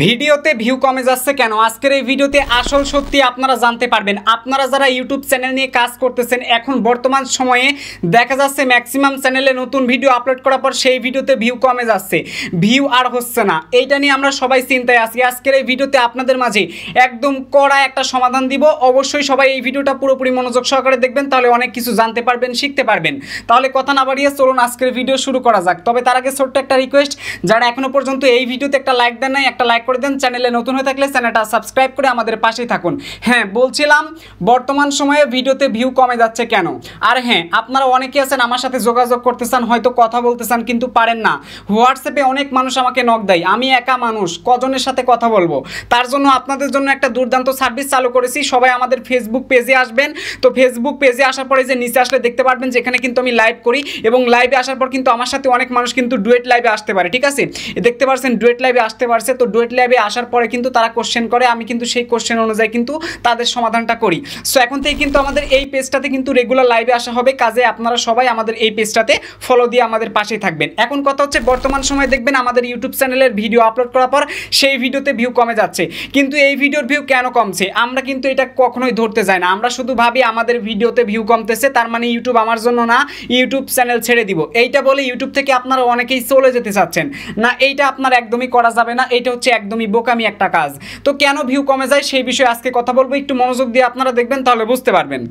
ভিডিওতে ভিউ কমে যাচ্ছে কেন? আজকের এই ভিডিওতে আসল সত্যি আপনারা জানতে পারবেন। আপনারা যারা ইউটিউব চ্যানেল নিয়ে কাজ করতেছেন, এখন বর্তমান সময়ে দেখা যাচ্ছে ম্যাক্সিমাম চ্যানেলে নতুন ভিডিও আপলোড করার পর সেই ভিডিওতে ভিউ কমে যাচ্ছে, ভিউ আর হচ্ছে না। এইটা নিয়ে আমরা সবাই চিন্তায় আছি। আজকের এই ভিডিওতে আপনাদের মাঝে একদম কড়া একটা সমাধান দিব। অবশ্যই সবাই এই ভিডিওটা পুরোপুরি মনোযোগ সহকারে দেখবেন, তাহলে অনেক কিছু জানতে পারবেন, শিখতে পারবেন। তাহলে কথা না বাড়িয়ে চলুন আজকের ভিডিও শুরু করা যাক। তবে তার আগে ছোট্ট একটা রিকোয়েস্ট, যারা এখনো পর্যন্ত এই ভিডিওতে একটা লাইক দেন নাই, একটা লাইক করে দেন। চ্যানেলে নতুন হয়ে থাকলে চ্যানেলটা সাবস্ক্রাইব করে আমাদের পাশেই থাকুন। হ্যাঁ, বলছিলাম বর্তমান সময়ে ভিডিওতে ভিউ কমে যাচ্ছে কেন। আর হ্যাঁ, আপনারা অনেকে আছেন আমার সাথে যোগাযোগ করতে চান, হয়তো কথা বলতে চান কিন্তু পারেন না। হোয়াটসঅ্যাপে অনেক মানুষ আমাকে নক দেয়, আমি একা মানুষ, কজনের সাথে কথা বলবো। তার জন্য আপনাদের জন্য একটা দুর্দান্ত সার্ভিস চালু করেছি। সবাই আমাদের ফেসবুক পেজে আসবেন। তো ফেসবুক পেজে আসার পরে যে নিচে আসলে দেখতে পারবেন যেখানে কিন্তু আমি লাইভ করি, এবং লাইভে আসার পর কিন্তু আমার সাথে অনেক মানুষ কিন্তু ডুয়েট লাইভে আসতে পারে। ঠিক আছে, দেখতে পাচ্ছেন ডুয়েট লাইভে আসতে পারছে। তো ডুয়েট লাইভে আসার পরে কিন্তু তারা কোশ্চেন করে, আমি কিন্তু সেই কোশ্চেন অনুযায়ী কিন্তু তাদের সমাধানটা করি। সো এখন থেকে কিন্তু আমাদের এই পেজটাতে কিন্তু রেগুলার লাইভে আসা হবে। কাজে আপনারা সবাই আমাদের এই পেজটাতে ফলো দিয়ে আমাদের পাশেই থাকবেন। এখন কথা হচ্ছে, বর্তমান সময়ে দেখবেন আমাদের ইউটিউব চ্যানেলের ভিডিও আপলোড করার পর সেই ভিডিওতে ভিউ কমে যাচ্ছে। কিন্তু এই ভিডিওর ভিউ কেন কমছে আমরা কিন্তু এটা কখনোই ধরতে যাই না। আমরা শুধু ভাবি আমাদের ভিডিওতে ভিউ কমতেছে, তার মানে ইউটিউব আমার জন্য না, ইউটিউব চ্যানেল ছেড়ে দিব। এইটা বলে ইউটিউব থেকে আপনারা অনেকেই চলে যেতে চাচ্ছেন না, এইটা আপনার একদমই করা যাবে না। এইটা হচ্ছে একদমই বোকামি একটা কাজ। তো কেন ভিউ কমে যায় সেই বিষয়ে আজকে কথা বলবো। একটু মনোযোগ দিয়ে আপনারা দেখবেন, তাহলে বুঝতে পারবেন।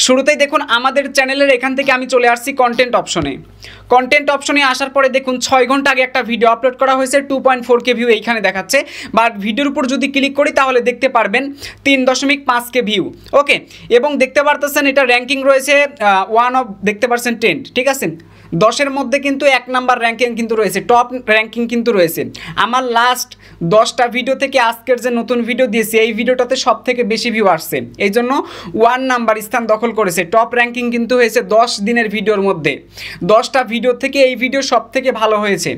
শুরুতেই দেখুন আমাদের চ্যানেলের এখান থেকে আমি চলে আসছি কন্টেন্ট অপশনে। কন্টেন্ট অপশনে আসার পরে দেখুন 6 ঘন্টা আগে একটা ভিডিও আপলোড করা হয়েছে, 2.4K ভিউ এইখানে দেখাচ্ছে। বাট ভিডিওর উপর যদি ক্লিক করি তাহলে দেখতে পারবেন 3.5K ভিউ। ওকে, এবং দেখতে পারতেছেন এটা র্যাঙ্কিং রয়েছে 1 অফ, দেখতে পাচ্ছেন 10। ঠিক আছে, 10-এর মধ্যে কিন্তু 1 নাম্বার র্যাঙ্কিং কিন্তু রয়েছে, টপ র্যাঙ্কিং কিন্তু রয়েছে। আমার লাস্ট 10টা ভিডিও থেকে আজকের যে নতুন ভিডিও দিয়েছি এই ভিডিওটাতে সব থেকে বেশি ভিউ আসছে, এই জন্য 1 নাম্বার স্থান দখল করেছে। টপ র্যাঙ্কিং কিন্তু হয়েছে 10 দিনের ভিডিওর মধ্যে। 10টা ভিডিও থেকে এই ভিডিও সব থেকে ভালো হয়েছে,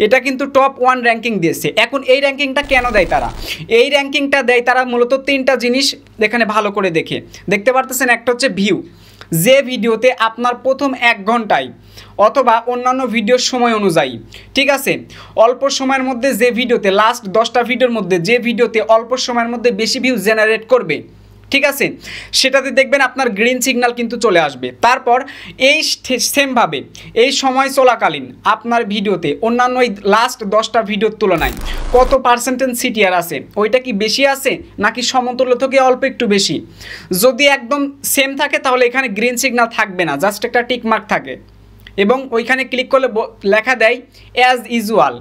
এটা কিন্তু টপ 1 র্যাঙ্কিং দিয়েছে। এখন এই র্যাঙ্কিংটা কেন দেয় তারা? এই র্যাঙ্কিংটা দেয় তারা মূলত 3টা জিনিস এখানে ভালো করে দেখতে পারতেছেন। একটা হচ্ছে ভিউ, যে ভিডিওতে আপনার প্রথম 1 ঘন্টায় অথবা অন্যান্য ভিডিওর সময় অনুযায়ী, ঠিক আছে, অল্প সময়ের মধ্যে যে ভিডিওতে, লাস্ট 10টা ভিডিওর মধ্যে যে ভিডিওতে অল্প সময়ের মধ্যে বেশি ভিউ জেনারেট করবে, ঠিক আছে, সেটাতে দেখবেন আপনার গ্রিন সিগন্যাল কিন্তু চলে আসবে। তারপর এই সেমভাবে এই সময় চলাকালীন আপনার ভিডিওতে অন্যান্য এই লাস্ট 10টা ভিডিওর তুলনায় কত পার্সেন্টেজ সিটিআর আছে, ওইটা কি বেশি আছে নাকি সমতুল্য থেকে অল্প একটু বেশি। যদি একদম সেম থাকে তাহলে এখানে গ্রিন সিগন্যাল থাকবে না, জাস্ট একটা টিক মার্ক থাকে, এবং ওইখানে ক্লিক করলে লেখা দেয় অ্যাজ ইউজুয়াল।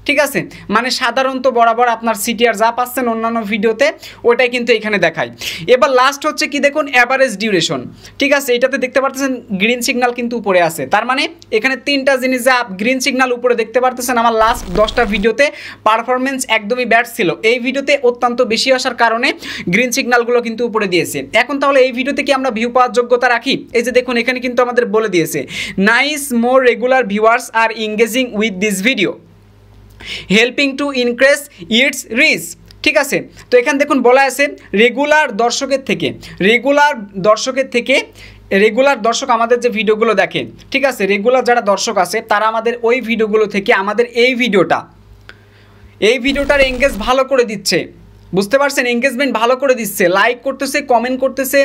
ঠিক আছে, মানে সাধারণত বরাবর আপনার সিটিআর যা পাচ্ছেন অন্যান্য ভিডিওতে ওটাই কিন্তু এখানে দেখায়। এবার লাস্ট হচ্ছে কি দেখুন, অ্যাভারেজ ডিউরেশন। ঠিক আছে, এটাতে দেখতে পাচ্ছেন গ্রিন সিগন্যাল কিন্তু উপরে আছে। তার মানে এখানে 3টা জিনিস যা গ্রিন সিগন্যাল উপরে দেখতে পারতেছেন। আমার লাস্ট 10টা ভিডিওতে পারফরমেন্স একদমই ব্যাড ছিল, এই ভিডিওতে অত্যন্ত বেশি আসার কারণে গ্রিন সিগন্যালগুলো কিন্তু উপরে দিয়েছে। এখন তাহলে এই ভিডিওতে কি আমরা ভিউ পাওয়ার যোগ্যতা রাখি? এই যে দেখুন এখানে কিন্তু আমাদের বলে দিয়েছে, নাইস মোর রেগুলার ভিউয়ার্স আর engaging with this video, helping to increase its reach. ঠিক আছে, তো এখানে দেখুন বলা আছে রেগুলার দর্শক আমাদের যে ভিডিওগুলো দেখে, ঠিক আছে, রেগুলার যারা দর্শক আছে তারা আমাদের ওই ভিডিওগুলো থেকে আমাদের এই ভিডিওটার এঙ্গেজ ভালো করে দিচ্ছে। বুঝতে পারছেন, এঙ্গেজমেন্ট ভালো করে দিচ্ছে, লাইক করতেছে, কমেন্ট করতেছে,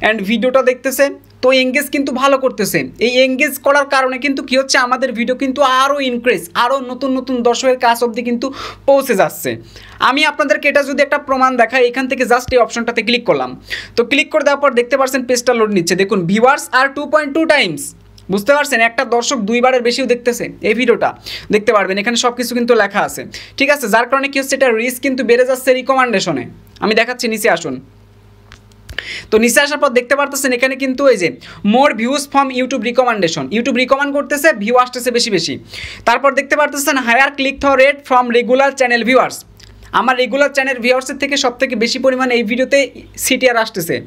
অ্যান্ড ভিডিওটা দেখতেছে, তো এঙ্গেজ কিন্তু ভালো করতেছে। এই এঙ্গেজ করার কারণে কিন্তু কী হচ্ছে, আমাদের ভিডিও কিন্তু আরও ইনক্রিজ, আরও নতুন নতুন দর্শকের কাছ অবধি কিন্তু পৌঁছে যাচ্ছে। আমি আপনাদেরকে এটা যদি একটা প্রমাণ দেখাই, এখান থেকে জাস্ট এই অপশনটাতে ক্লিক করলাম। তো ক্লিক করে দেওয়ার পর দেখতে পাচ্ছেন পেজটা লোড নিচ্ছে। দেখুন ভিউয়ার্স আর 2.2 টাইমস। বুঝতে পারছেন, একটা দর্শক 2বারের বেশিও দেখতেছে এই ভিডিওটা, দেখতে পারবেন এখানে সব কিছু কিন্তু লেখা আছে। ঠিক আছে, যার কারণে কী হচ্ছে, এটা রিচ কিন্তু বেড়ে যাচ্ছে রিকমেন্ডেশনে। আমি দেখাচ্ছি, নিচে আসুন। তো নিচে আসার পর দেখতে পারতেছেন এখানে কিন্তু এই যে more views from YouTube recommendation, YouTube recommend করতেছে, ভিউ আসতেছে বেশি বেশি। তারপর দেখতে পারতেছেন higher click through rate from regular channel viewers, আমার রেগুলার চ্যানেল ভিউয়ার্সের থেকে সব থেকে বেশি পরিমাণে এই ভিডিওতে সিটিআর আসতেছে।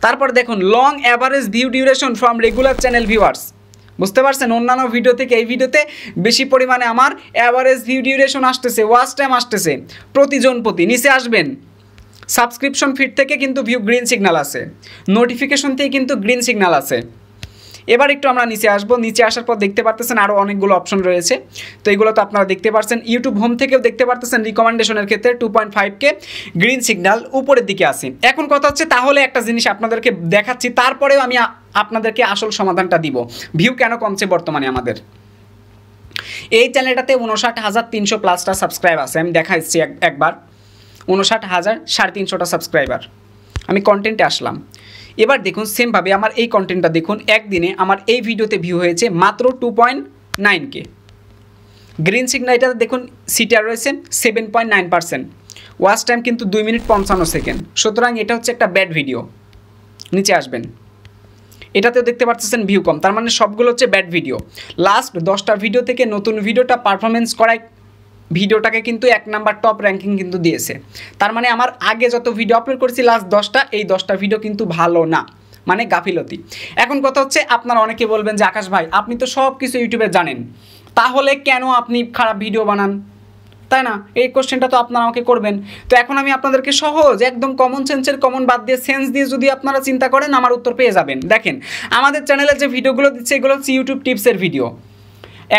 তারপর দেখুন long average view duration from regular channel viewers. বুঝতে পারছেন, অন্যান্য ভিডিও থেকে এই ভিডিওতে বেশি পরিমাণে আমার অ্যাভারেজ ভিউ ডিউরেশন আসতেছে, ওয়াচ টাইম আসতেছে প্রতিজন প্রতি। নিচে আসবেন, সাবস্ক্রিপশন ফিড থেকে কিন্তু ভিউ গ্রিন সিগন্যাল আছে, নোটিফিকেশন থেকে কিন্তু গ্রিন সিগন্যাল আছে। এবার একটু আমরা নিচে আসবো, নিচে আসার পর দেখতে পারতেছেন আরও অনেকগুলো অপশন রয়েছে। তো এগুলো তো আপনারা দেখতে পাচ্ছেন। ইউটিউব হোম থেকেও দেখতে পারতেছেন রিকমেন্ডেশনের ক্ষেত্রে 2.5K গ্রিন সিগন্যাল উপরের দিকে আছে। এখন কথা হচ্ছে তাহলে একটা জিনিস আপনাদেরকে দেখাচ্ছি, তারপরেও আমি আপনাদেরকে আসল সমাধানটা দিব। ভিউ কেন কমছে বর্তমানে আমাদের? এই চ্যানেলটাতে 59,300+ সাবস্ক্রাইব আছে, আমি দেখাচ্ছি একবার। 59,350 সাবস্ক্রাইবার। আমি কন্টেন্টে আসলাম, এবার দেখুন সেমভাবে আমার এই কন্টেন্টটা দেখুন, একদিনে আমার এই ভিডিওতে ভিউ হয়েছে মাত্র 2.9K। গ্রিন সিগন্যাল এটাতে দেখুন সিটিআর রয়েছে 7.9%, ওয়াচ টাইম কিন্তু 2 মিনিট 55 সেকেন্ড। সুতরাং এটা হচ্ছে একটা ব্যাড ভিডিও। নিচে আসবেন, এটাতেও দেখতে পাচ্ছেন ভিউ কম, তার মানে সবগুলো হচ্ছে ব্যাড ভিডিও। লাস্ট 10টা ভিডিও থেকে নতুন ভিডিওটা পারফরমেন্স করায় ভিডিওটাকে কিন্তু 1 নাম্বার টপ র্যাঙ্কিং কিন্তু দিয়েছে। তার মানে আমার আগে যত ভিডিও আপলোড করেছি লাস্ট 10টা, এই 10টা ভিডিও কিন্তু ভালো না, মানে গাফিলতি। এখন কথা হচ্ছে আপনারা অনেকে বলবেন যে আকাশ ভাই আপনি তো সব কিছু ইউটিউবে জানেন, তাহলে কেন আপনি খারাপ ভিডিও বানান, তাই না? এই কোশ্চেনটা তো আপনারা আমাকে করবেন। তো এখন আমি আপনাদেরকে সহজ একদম কমন সেন্সের কমন বাদ দিয়ে সেন্স দিয়ে যদি আপনারা চিন্তা করেন আমার উত্তর পেয়ে যাবেন। দেখেন আমাদের চ্যানেলে যে ভিডিওগুলো দিচ্ছে এগুলো হচ্ছে ইউটিউব টিপসের ভিডিও।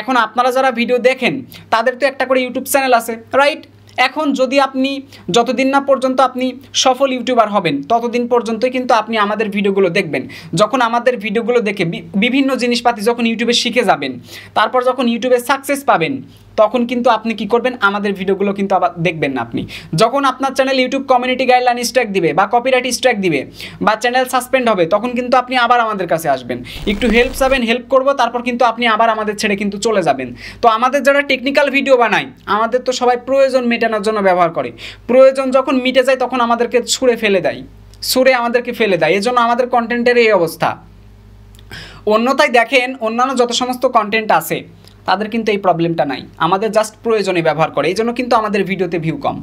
এখন আপনারা যারা ভিডিও দেখেন তাদের তো একটা করে ইউটিউব চ্যানেল আছে, রাইট? এখন যদি আপনি যতদিন না পর্যন্ত আপনি সফল ইউটিউবার হবেন ততদিন পর্যন্তই কিন্তু আপনি আমাদের ভিডিওগুলো দেখবেন। যখন আমাদের ভিডিওগুলো দেখে বিভিন্ন জিনিসপাতি যখন ইউটিউবে শিখে যাবেন, তারপর যখন ইউটিউবে সাকসেস পাবেন, তখন কিন্তু আপনি কি করবেন, আমাদের ভিডিওগুলো কিন্তু আবার দেখবেন না। আপনি যখন আপনার channel YouTube community guideline strike দিবে বা কপিরাইট স্ট্রাইক দিবে বা চ্যানেল সাসপেন্ড হবে, তখন কিন্তু আপনি আবার আমাদের কাছে আসবেন, একটু হেল্প চাবেন, হেল্প করব, তারপর কিন্তু আপনি আবার আমাদের ছেড়ে কিন্তু চলে যাবেন। তো আমাদের যারা টেকনিক্যাল ভিডিও বানায়, আমাদের তো সবাই প্রয়োজন মেটানোর জন্য ব্যবহার করে, প্রয়োজন যখন মিটে যায় তখন আমাদেরকে ছুঁড়ে ফেলে দেয়, ছুঁড়ে আমাদেরকে ফেলে দেয়। এজন্য আমাদের কন্টেন্টের এই অবস্থা। অন্যথায় দেখেন অন্যান্য যত সমস্ত কন্টেন্ট আছে তাদের কিন্তু এই প্রবলেমটা নাই, আমাদের জাস্ট প্রয়োজনে ব্যবহার করে, এই জন্য কিন্তু আমাদের ভিডিওতে ভিউ কম।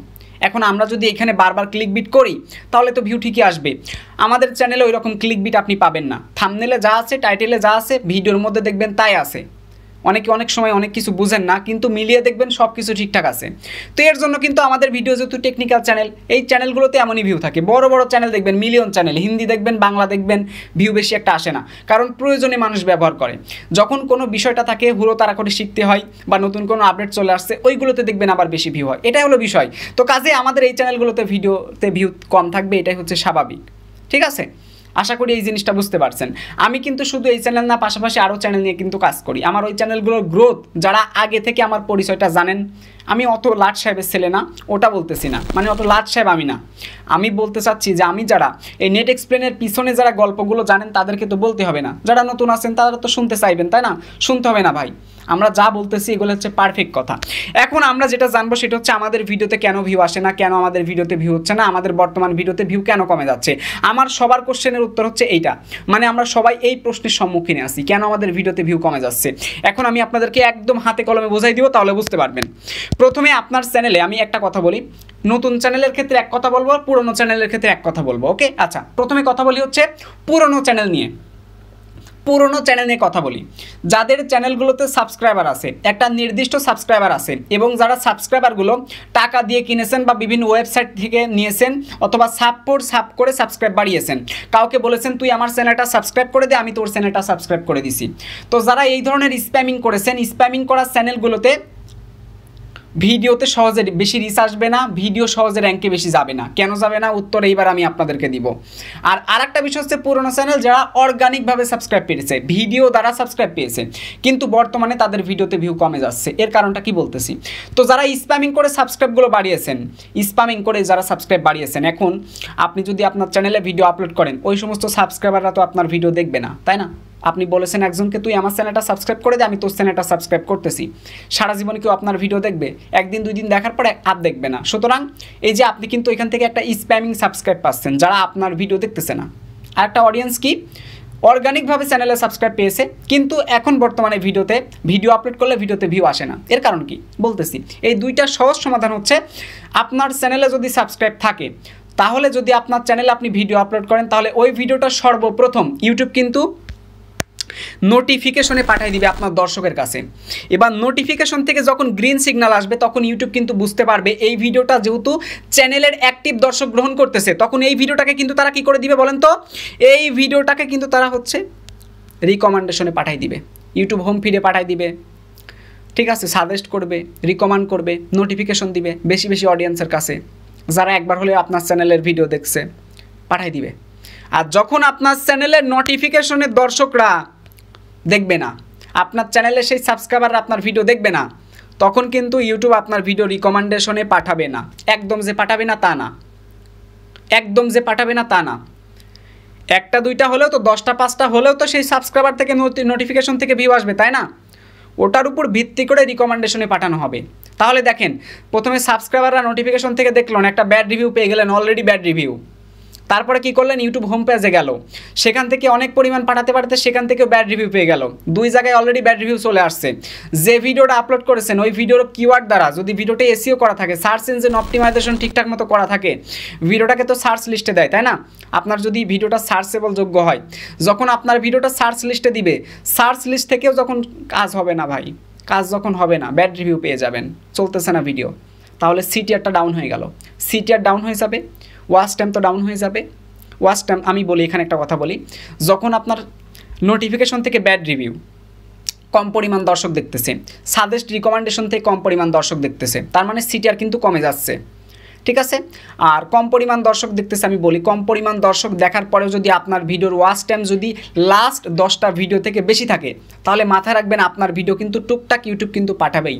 এখন আমরা যদি এখানে বারবার ক্লিক বিট করি তাহলে তো ভিউ ঠিকই আসবে। আমাদের চ্যানেলে ওই রকম ক্লিক বিট আপনি পাবেন না, থাম্বনেলে যা আছে, টাইটেলে যা আছে, ভিডিওর মধ্যে দেখবেন তাই আছে। অনেকে অনেক সময় অনেক কিছু বুঝেন না, কিন্তু মিলিয়ে দেখবেন সব কিছু ঠিকঠাক আছে। তো এর জন্য কিন্তু আমাদের ভিডিও যেহেতু টেকনিক্যাল চ্যানেল, এই চ্যানেলগুলোতে এমনই ভিউ থাকে। বড় বড় চ্যানেল দেখবেন, মিলিয়ন চ্যানেল, হিন্দি দেখবেন, বাংলা দেখবেন, ভিউ বেশি একটা আসে না, কারণ প্রয়োজনে মানুষ ব্যবহার করে। যখন কোনো বিষয়টা থাকে হুড়ো তাড়া করে শিখতে হয় বা নতুন কোনো আপডেট চলে আসছে, ওইগুলোতে দেখবেন আবার বেশি ভিউ হয়, এটাই হলো বিষয়। তো কাজে আমাদের এই চ্যানেলগুলোতে ভিডিওতে ভিউ কম থাকবে, এটাই হচ্ছে স্বাভাবিক, ঠিক আছে? আশা করি এই জিনিসটা বুঝতে পারছেন। আমি কিন্তু শুধু এই চ্যানেল না, পাশাপাশি আরও চ্যানেল নিয়ে কিন্তু কাজ করি। আমার ওই চ্যানেলগুলোর গ্রোথ যারা আগে থেকে আমার পরিচয়টা জানেন, আমি অত লাট সাহেবের ছেলে না, ওটা বলতেছি না, মানে অত লাট সাহেব আমি না। আমি বলতে চাচ্ছি যে আমি যারা এই নেট এক্সপ্লেনের পিছনে যারা গল্পগুলো জানেন তাদেরকে তো বলতে হবে না, যারা নতুন আছেন তারা তো শুনতে চাইবেন, তাই না? শুনতে হবে না ভাই, আমরা যা বলতেছি এগুলো হচ্ছে পারফেক্ট কথা। এখন আমরা যেটা জানবো সেটা হচ্ছে আমাদের ভিডিওতে কেন ভিউ আসে না, কেন আমাদের ভিডিওতে ভিউ হচ্ছে না, আমাদের বর্তমান ভিডিওতে ভিউ কেন কমে যাচ্ছে। আমার সবার কোশ্চেনের উত্তর হচ্ছে এইটা, মানে আমরা সবাই এই প্রশ্নের সম্মুখীনে আছি, কেন আমাদের ভিডিওতে ভিউ কমে যাচ্ছে। এখন আমি আপনাদেরকে একদম হাতে কলমে বোঝাই দিব, তাহলে বুঝতে পারবেন। প্রথমে আপনার চ্যানেলে আমি একটা কথা বলি, নতুন চ্যানেলের ক্ষেত্রে এক কথা বলবো, আর পুরনো চ্যানেলের ক্ষেত্রে এক কথা বলবো, ওকে? আচ্ছা, প্রথমে কথা বলি হচ্ছে পুরনো চ্যানেল নিয়ে। পুরনো চ্যানেল নিয়ে কথা বলি, যাদের চ্যানেলগুলোতে সাবস্ক্রাইবার আছে, একটা নির্দিষ্ট সাবস্ক্রাইবার আছে, এবং যারা সাবস্ক্রাইবারগুলো টাকা দিয়ে কিনেছেন বা বিভিন্ন ওয়েবসাইট থেকে নিয়েছেন, অথবা সাব করে সাবস্ক্রাইব বাড়িয়েছেন, কাউকে বলেছেন তুই আমার চ্যানেলটা সাবস্ক্রাইব করে দে, আমি তোর চ্যানেলটা সাবস্ক্রাইব করে দিছি। তো যারা এই ধরনের স্প্যামিং করেছেন, স্প্যামিং করা চ্যানেলগুলোতে ভিডিওতে সহজে বেশি রিচ আসবে না, ভিডিও সহজে র্যাঙ্কে বেশি যাবে না। কেন যাবে না, উত্তর এইবার আমি আপনাদেরকে দিব। আর আরেকটা বিষয় হচ্ছে পুরোনো চ্যানেল যারা অর্গানিকভাবে সাবস্ক্রাইব পেয়েছে, ভিডিও দ্বারা সাবস্ক্রাইব পেয়েছে, কিন্তু বর্তমানে তাদের ভিডিওতে ভিউ কমে যাচ্ছে। এর কারণটা কি বলতেছি, তো যারা স্প্যামিং করে সাবস্ক্রাইবগুলো বাড়িয়েছেন, স্প্যামিং করে যারা সাবস্ক্রাইব বাড়িয়েছেন, এখন আপনি যদি আপনার চ্যানেলে ভিডিও আপলোড করেন, ওই সমস্ত সাবস্ক্রাইবাররা তো আপনার ভিডিও দেখবে না, তাই না? আপনি বলেছেন একজনকে তুই আমার চ্যানেলটা সাবস্ক্রাইব করে দে, আমি তোর চ্যানেলটা সাবস্ক্রাইব করতেছি, সারা জীবনে কেউ আপনার ভিডিও দেখবে? একদিন দুই দিন দেখার পরে আর দেখবে না। সুতরাং এই যে আপনি কিন্তু এখান থেকে একটা স্প্যামিং সাবস্ক্রাইব পাচ্ছেন যারা আপনার ভিডিও দেখতেছে না। আর একটা অডিয়েন্স কি অর্গানিকভাবে চ্যানেলে সাবস্ক্রাইব পেয়েছে, কিন্তু এখন বর্তমানে ভিডিও আপলোড করলে ভিডিওতে ভিউ আসে না। এর কারণ কি বলতেছি, এই দুইটা সহজ সমাধান হচ্ছে, আপনার চ্যানেলে যদি সাবস্ক্রাইব থাকে, তাহলে যদি আপনার চ্যানেলে আপনি ভিডিও আপলোড করেন, তাহলে ওই ভিডিওটা সর্বপ্রথম ইউটিউব কিন্তু নোটিফিকেশনে পাঠিয়ে দিবে আপনার দর্শকের কাছে। এবার নোটিফিকেশন থেকে যখন গ্রিন সিগন্যাল আসবে, তখন ইউটিউব কিন্তু বুঝতে পারবে এই ভিডিওটা যেহেতু চ্যানেলের অ্যাক্টিভ দর্শক গ্রহণ করতেছে, তখন এই ভিডিওটাকে কিন্তু তারা কি করে দিবে বলেন তো, এই ভিডিওটাকে কিন্তু তারা হচ্ছে রিকমেন্ডেশনে পাঠাই দিবে, ইউটিউব হোম ফিডে পাঠাই দিবে, ঠিক আছে, সাজেস্ট করবে, রিকমেন্ড করবে, নোটিফিকেশন দিবে বেশি বেশি অডিয়েন্সের কাছে, যারা একবার হলে আপনার চ্যানেলের ভিডিও দেখছে পাঠাই দিবে। আর যখন আপনার চ্যানেলের নোটিফিকেশনের দর্শকরা দেখবে না, আপনার চ্যানেলে সেই সাবস্ক্রাইবাররা আপনার ভিডিও দেখবে না, তখন কিন্তু ইউটিউব আপনার ভিডিও রিকমেন্ডেশনে পাঠাবে না। একদম যে পাঠাবে না তা না, একদম যে পাঠাবে না তা না। একটা দুইটা হলেও তো, 10টা 5টা হলেও তো সেই সাবস্ক্রাইবার থেকে নোটিফিকেশন থেকে ভিউ আসবে, তাই না? ওটার উপর ভিত্তি করে রিকমেন্ডেশনে পাঠানো হবে। তাহলে দেখেন, প্রথমে সাবস্ক্রাইবাররা নোটিফিকেশন থেকে দেখলেন, একটা ব্যাড রিভিউ পেয়ে গেলেন, অলরেডি ব্যাড রিভিউ। তারপরে কি করলেন, ইউটিউব হোম পেজে গেল, সেখান থেকে অনেক পরিমাণ পাঠাতে পাঠাতে সেখান থেকেও ব্যাড রিভিউ পেয়ে গেল, 2 জায়গায় অলরেডি ব্যাড রিভিউ চলে আসছে। যে ভিডিওটা আপলোড করেছেন ওই ভিডিওর কিওয়ার্ড দ্বারা যদি ভিডিওটা এসইও করা থাকে, সার্চ ইঞ্জিন অপটিমাইজেশন ঠিকঠাক মতো করা থাকে, ভিডিওটাকে তো সার্চ লিস্টে দেয়, তাই না? আপনার যদি ভিডিওটা সার্চেবল যোগ্য হয়, যখন আপনার ভিডিওটা সার্চ লিস্টে দিবে, সার্চ লিস্ট থেকেও যখন কাজ হবে না ভাই, কাজ যখন হবে না, ব্যাড রিভিউ পেয়ে যাবেন, চলতেছে না ভিডিও, তাহলে সিটিআরটা ডাউন হয়ে গেল, সিটিআর ডাউন হয়ে যাবে, ওয়াচ টাইম তো ডাউন হয়ে যাবে। ওয়াচ টাইম আমি বলি, এখানে একটা কথা বলি, যখন আপনার নোটিফিকেশন থেকে ব্যাড রিভিউ, কম পরিমাণ দর্শক দেখতেছে, সাজেস্ট রিকমেন্ডেশন থেকে কম পরিমাণ দর্শক দেখতেছে, তার মানে সিটিআর কিন্তু কমে যাচ্ছে, ঠিক আছে? আর কম পরিমাণ দর্শক দেখতেছে, আমি বলি কম পরিমাণ দর্শক দেখার পরেও যদি আপনার ভিডিওর ওয়াচ টাইম যদি লাস্ট 10টা ভিডিও থেকে বেশি থাকে, তাহলে মাথায় রাখবেন আপনার ভিডিও কিন্তু টুকটাক ইউটিউব কিন্তু পাঠাবেই।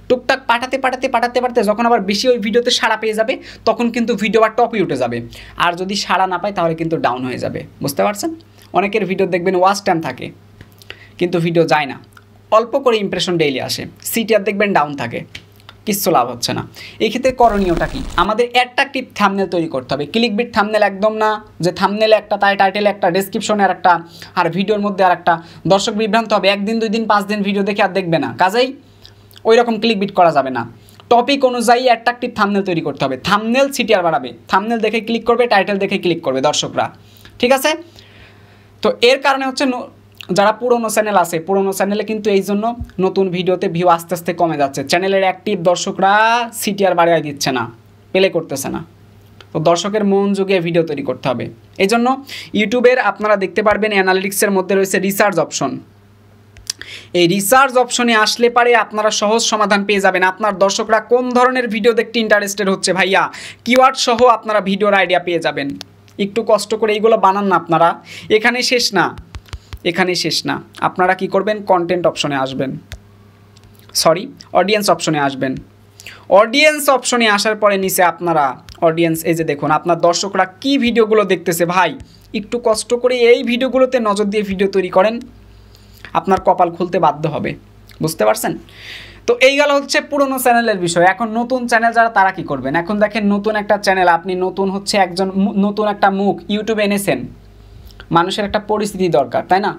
টুকটাক পাঠাতে যখন আবার বেশি ওই ভিডিওতে সাড়া পেয়ে যাবে, তখন কিন্তু ভিডিও আর টপে উঠে যাবে। আর যদি সাড়া না পায় তাহলে কিন্তু ডাউন হয়ে যাবে, বুঝতে পারছেন? অনেকের ভিডিও দেখবেন ওয়াচ টাইম থাকে কিন্তু ভিডিও যায় না, অল্প করে ইমপ্রেশন ডেইলি আসে, সিটিআর দেখবেন ডাউন থাকে, কিচ্ছু লাভ হচ্ছে না। এই ক্ষেত্রে করণীয়টা কি? আমাদের অ্যাট্রাকটিভ থাম্বনেল তৈরি করতে হবে। ক্লিকবিট থাম্বনেল একদম না, যে থাম্বনেলে একটা, তাই টাইটেলে একটা, ডেসক্রিপশনে আর একটা, আর ভিডিওর মধ্যে আর একটা, দর্শক বিভ্রান্ত হবে, 1 দিন 2 দিন 5 দিন ভিডিও দেখে আর দেখবে না, কাজেই ওই রকম ক্লিকবিট করা যাবে না। টপিক অনুযায়ী অ্যাট্রাকটিভ থাম্বনেল তৈরি করতে হবে। থাম্বনেল সিটিআর বাড়াবে, থাম্বনেল দেখে ক্লিক করবে, টাইটেল দেখে ক্লিক করবে দর্শকরা, ঠিক আছে? তো এর কারণে হচ্ছে যারা পুরনো চ্যানেল আছে, পুরনো চ্যানেলে কিন্তু এই জন্য নতুন ভিডিওতে ভিউ আস্তে আস্তে কমে যাচ্ছে, চ্যানেলের অ্যাক্টিভ দর্শকরা সিটিআর বাড়িয়ে দিচ্ছে না, প্লে করতেছে না। তো দর্শকের মন জুগিয়ে ভিডিও তৈরি করতে হবে। এই জন্য ইউটিউবের আপনারা দেখতে পারবেন অ্যানালিটিক্সের মধ্যে রয়েছে রিসার্চ অপশন। এই রিসার্চ অপশনে আসলে পারে আপনারা সহজ সমাধান পেয়ে যাবেন, আপনার দর্শকরা কোন ধরনের ভিডিও দেখতে ইন্টারেস্টেড হচ্ছে ভাইয়া, কিওয়ার্ড সহ আপনারা ভিডিওর আইডিয়া পেয়ে যাবেন। একটু কষ্ট করে এইগুলো বানান না আপনারা, এখানে শেষ না, এখানে শেষ না। আপনারা কি করবেন, কন্টেন্ট অপশনে আসবেন, সরি অডিয়েন্স অপশনে আসবেন। অডিয়েন্স অপশনে আসার পরে নিচে আপনারা অডিয়েন্স, এই যে দেখুন আপনার দর্শকরা কি ভিডিওগুলো দেখতেছে, ভাই একটু কষ্ট করে এই ভিডিওগুলোতে নজর দিয়ে ভিডিও তৈরি করেন, আপনার কপাল খুলতে বাধ্য হবে, বুঝতে পারছেন? তো এই গেল হচ্ছে পুরনো চ্যানেলের বিষয়। এখন নতুন চ্যানেল যারা, তারা কি করবেন? এখন দেখেন নতুন একটা চ্যানেল, আপনি নতুন হচ্ছে একজন নতুন একটা মুখ ইউটিউবে এনেছেন, মানুষের একটা পরিস্থিতি দরকার, তাই না?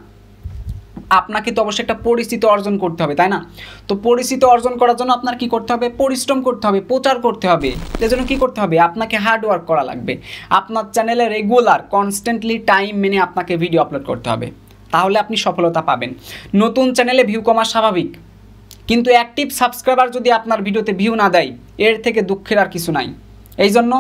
আপনাকে তো অবশ্যই একটা পরিচিতি অর্জন করতে হবে, তাই না? তো পরিচিতি অর্জন করার জন্য আপনার কি করতে হবে? পরিশ্রম করতে হবে, প্রচার করতে হবে। এর জন্য কী করতে হবে? আপনাকে হার্ড ওয়ার্ক করা লাগবে। আপনার চ্যানেলে রেগুলার কনস্ট্যান্টলি টাইম মেনে আপনাকে ভিডিও আপলোড করতে হবে, তাহলে আপনি সফলতা পাবেন। নতুন চ্যানেলে ভিউ কমা স্বাভাবিক, কিন্তু অ্যাক্টিভ সাবস্ক্রাইবার যদি আপনার ভিডিওতে ভিউ না দেয়, এর থেকে দুঃখের আর কিছু নাই। এই জন্য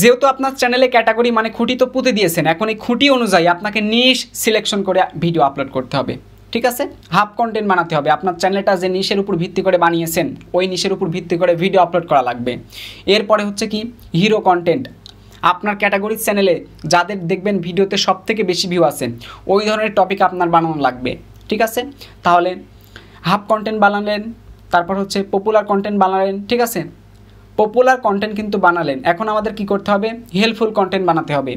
যেহেতু আপনার চ্যানেলে ক্যাটাগরি মানে খুঁটি তো পুঁতে দিয়েছেন, এখন এই খুঁটি অনুযায়ী আপনাকে নিশ সিলেকশন করে ভিডিও আপলোড করতে হবে, ঠিক আছে? হাফ কন্টেন্ট বানাতে হবে। আপনার চ্যানেলটা যে নিশের উপর ভিত্তি করে বানিয়েছেন, ওই নিশের উপর ভিত্তি করে ভিডিও আপলোড করা লাগবে। এরপরে হচ্ছে কি, হিরো কন্টেন্ট। আপনার ক্যাটাগরির চ্যানেলে যাদের দেখবেন ভিডিওতে সবথেকে বেশি ভিউ আছে, ওই ধরনের টপিক আপনার বানানো লাগবে, ঠিক আছে? তাহলে হাফ কন্টেন্ট বানালেন, তারপর হচ্ছে পপুলার কন্টেন্ট বানালেন, ঠিক আছে? পপুলার কন্টেন্ট কিন্তু বানালেন, এখন আমাদের কি করতে হবে? হেল্পফুল কন্টেন্ট বানাতে হবে।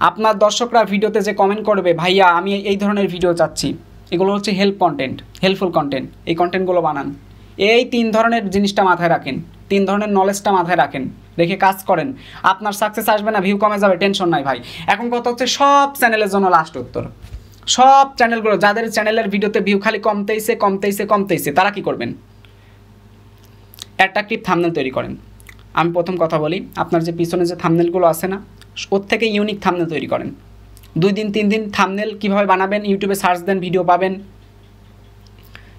আপনার দর্শকরা ভিডিওতে যে কমেন্ট করবে, ভাইয়া আমি এই ধরনের ভিডিও চাচ্ছি, এগুলো হচ্ছে হেল্প কন্টেন্ট, হেল্পফুল কন্টেন্ট, এই কন্টেন্টগুলো বানান। এই 3 ধরনের জিনিসটা মাথায় রাখেন, 3 ধরনের নলেজটা মাথায় রাখেন, রেখে কাজ করেন, আপনার সাকসেস আসবে না, ভিউ কমে যাবে, টেনশন নাই ভাই। এখন কথা হচ্ছে সব চ্যানেলের জন্য লাস্ট উত্তর, সব চ্যানেলগুলো যাদের চ্যানেলের ভিডিওতে ভিউ খালি কমতেইছে তারা কি করবেন? অ্যাট্রাকটিভ থাম্বনেল তৈরি করেন। আমি প্রথম কথা বলি, আপনার যে পিছনে যে থাম্বনেলগুলো আছে না, ওর থেকে ইউনিক থাম্বনেল তৈরি করেন। 2 দিন 3 দিন থাম্বনেল কীভাবে বানাবেন, ইউটিউবে সার্চ দেন, ভিডিও পাবেন,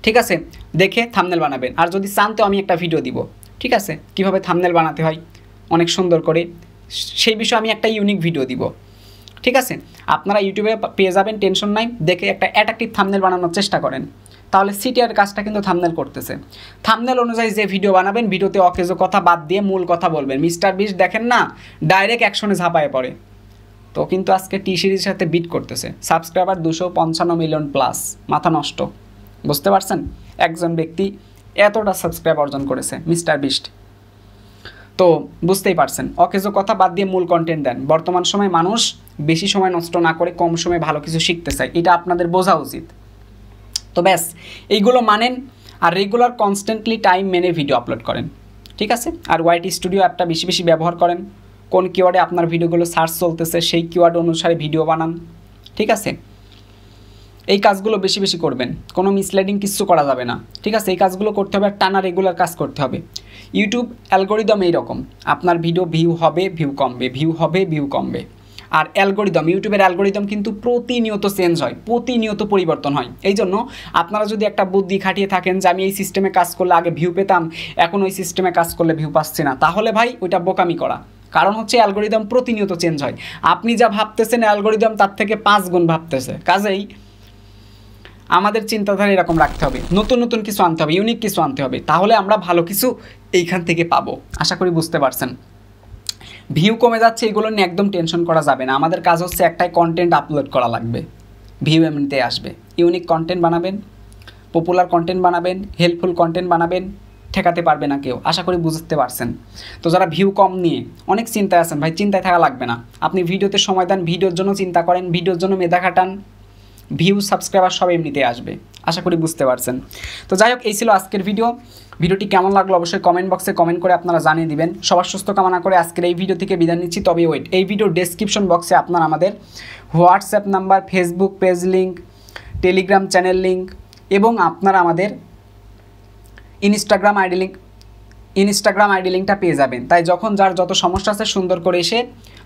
ঠিক আছে? দেখে থাম্বনেল বানাবেন। আর যদি চান তো আমি একটা ভিডিও দিব, ঠিক আছে, কীভাবে থাম্বনেল বানাতে হয় অনেক সুন্দর করে, সেই বিষয়ে আমি একটা ইউনিক ভিডিও দিব। ঠিক আছে, আপনারা ইউটিউবে পেয়ে যাবেন, টেনশন নাই। দেখে একটা অ্যাট্রাকটিভ থাম্বনেল বানানোর চেষ্টা করেন, তাহলে সিটিআর কাজটা কিন্তু থাম্বনেল করতেছে। থাম্বনেল অনুযায়ী যে ভিডিও বানাবেন, ভিডিওতে অকেজো কথা বাদ দিয়ে মূল কথা বলবেন। মিস্টার বিস্ট দেখেন না, ডাইরেক্ট অ্যাকশনে ঝাঁপায় পড়ে, তো কিন্তু আজকে টি সিরিজের সাথে বিট করতেছে। সাবস্ক্রাইবার 255 মিলিয়ন প্লাস, মাথা নষ্ট। বুঝতে পারছেন, একজন ব্যক্তি এতটা সাবস্ক্রাইব অর্জন করেছে, মিস্টার বিস্ট। তো বুঝতেই পারছেন, অকেজো কথা বাদ দিয়ে মূল কন্টেন্ট দেন। বর্তমান সময় মানুষ বেশি সময় নষ্ট না করে কম সময়ে ভালো কিছু শিখতে চায়, এটা আপনাদের বোঝা উচিত। তো ব্যাস এইগুলো মানেন, আর রেগুলার কনস্ট্যান্টলি টাইম মেনে ভিডিও আপলোড করেন, ঠিক আছে। আর ওয়াইটি স্টুডিও অ্যাপটা বেশি বেশি ব্যবহার করেন। কোন কিওয়ার্ডে আপনার ভিডিওগুলো সার্চ চলতেছে সেই কিওয়ার্ড অনুসারে ভিডিও বানান, ঠিক আছে। এই কাজগুলো বেশি বেশি করবেন, কোনো মিসলিডিং কিছু করা যাবে না, ঠিক আছে। এই কাজগুলো করতে হবে, আর টানা রেগুলার কাজ করতে হবে। ইউটিউব অ্যালগোরিদম এইরকম, আপনার ভিডিও ভিউ হবে, ভিউ কমবে, ভিউ হবে, ভিউ কমবে। আর অ্যালগোরিদম, ইউটিউবের অ্যালগোরিদম কিন্তু প্রতিনিয়ত চেঞ্জ হয়, প্রতিনিয়ত পরিবর্তন হয়। এই জন্য আপনারা যদি একটা বুদ্ধি খাটিয়ে থাকেন যে আমি এই সিস্টেমে কাজ করলে আগে ভিউ পেতাম, এখন ওই সিস্টেমে কাজ করলে ভিউ পাচ্ছি না, তাহলে ভাই ওইটা বোকামি করা। কারণ হচ্ছে অ্যালগোরিদম প্রতিনিয়ত চেঞ্জ হয়। আপনি যা ভাবতেছেন অ্যালগোরিদম তার থেকে 5 গুণ ভাবতেছে। কাজেই আমাদের চিন্তাধারা এরকম রাখতে হবে, নতুন নতুন কিছু আনতে হবে, ইউনিক কিছু আনতে হবে, তাহলে আমরা ভালো কিছু এইখান থেকে পাবো। আশা করি বুঝতে পারছেন। ভিউ কমে যাচ্ছে এগুলো নিয়ে একদম টেনশন করা যাবে না। আমাদের কাজ হচ্ছে একটাই, কন্টেন্ট আপলোড করা লাগবে, ভিউ এমনিতে আসবে। ইউনিক কন্টেন্ট বানাবেন, পপুলার কন্টেন্ট বানাবেন, হেল্পফুল কন্টেন্ট বানাবেন, ঠেকাতে পারবে না কেউ। আশা করি বুঝতে পারছেন। তো যারা ভিউ কম নিয়ে অনেক চিন্তায় আছেন, ভাই চিন্তায় থাকা লাগবে না। আপনি ভিডিওতে সময় দেন, ভিডিওর জন্য চিন্তা করেন, ভিডিওর জন্য মেধা খাটান, ভিউ সাবস্ক্রাইবার সব এমনিতে আসবে। আশা করি বুঝতে পারছেন। তো যাই হোক, এই ছিল আজকের ভিডিওটি কেমন লাগলো অবশ্যই কমেন্ট বক্সে কমেন্ট করে আপনারা জানিয়ে দিবেন। সবার সুস্থ কামনা করে আজকের এই ভিডিও থেকে বিদায় নিচ্ছি। তবে ওয়েট, এই ভিডিওর ডেসক্রিপশন বক্সে আপনারা আমাদের WhatsApp number, Facebook page link, Telegram channel link এবং আপনারা আমাদের ইনস্টাগ্রাম আইডি লিঙ্কটা পেয়ে যাবেন। তাই যখন যার যত সমস্যা আছে সুন্দর করে এসে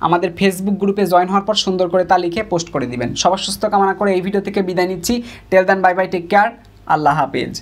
আমাদের ফেসবুক গ্রুপে জয়েন হওয়ার পর সুন্দর করে তা লিখে পোস্ট করে দিবেন। সবার সুস্থ কামনা করে এই ভিডিও থেকে বিদায় নিচ্ছি। টেল দেন, বাই বাই, টেক কেয়ার, আল্লাহ হাফেজ।